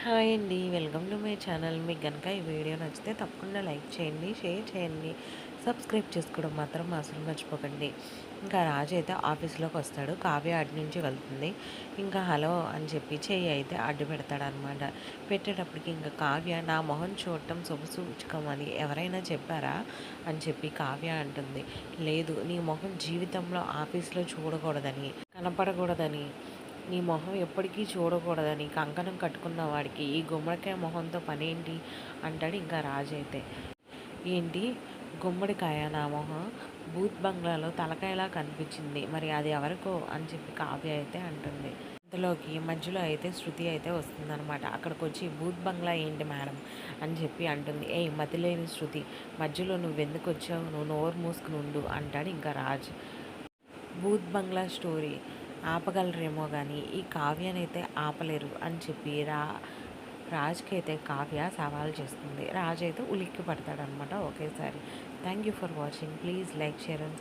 Hi అండి. Welcome to my channel. మీకు గనుక ఈ వీడియో నచ్చితే తప్పకుండా లైక్ చేయండి, షేర్ చేయండి, సబ్స్క్రైబ్ చేసుకోవడం మాత్రం అసలు మర్చిపోకండి. ఇంకా రాజు అయితే ఆఫీస్లోకి వస్తాడు. కావ్య అటు నుంచి వెళ్తుంది. ఇంకా హలో అని చెప్పి చెయ్యి అయితే అడ్డు పెడతాడనమాట. పెట్టేటప్పటికి ఇంకా కావ్య నా మొహం చూడటం శుభసూచకం అని ఎవరైనా చెప్పారా అని చెప్పి కావ్య అంటుంది. లేదు, నీ మొహం జీవితంలో ఆఫీస్లో చూడకూడదని, కనపడకూడదని, నీ మొహం ఎప్పటికీ చూడకూడదని కంకణం కట్టుకున్న వాడికి ఈ గుమ్మడికాయ మొహంతో పనేంటి అంటాడు ఇంకా రాజు అయితే. ఏంటి గుమ్మడికాయ నా మొహం బూత్ బంగ్లాలో తలకాయలా కనిపించింది, మరి అది ఎవరికో అని చెప్పి కావ్య అయితే అంటుంది. ఇంతలోకి మధ్యలో అయితే శృతి అయితే వస్తుందనమాట. అక్కడికి వచ్చి బూత్ బంగ్లా ఏంటి మేడం అని చెప్పి అంటుంది. ఏ మతిలేని శృతి, మధ్యలో నువ్వెందుకు వచ్చావు, నువ్వు నోరు మూసుకుని ఉండు అంటాడు ఇంకా రాజు. బూత్ బంగ్లా స్టోరీ ఆపగలరేమో కానీ ఈ కావ్యనైతే ఆపలేరు అని చెప్పి రాజ్కి అయితే కావ్య సవాల్ చేస్తుంది. రాజు అయితే ఉలిక్కి పడతాడనమాట ఒకేసారి. Thank you for watching. Please like, share and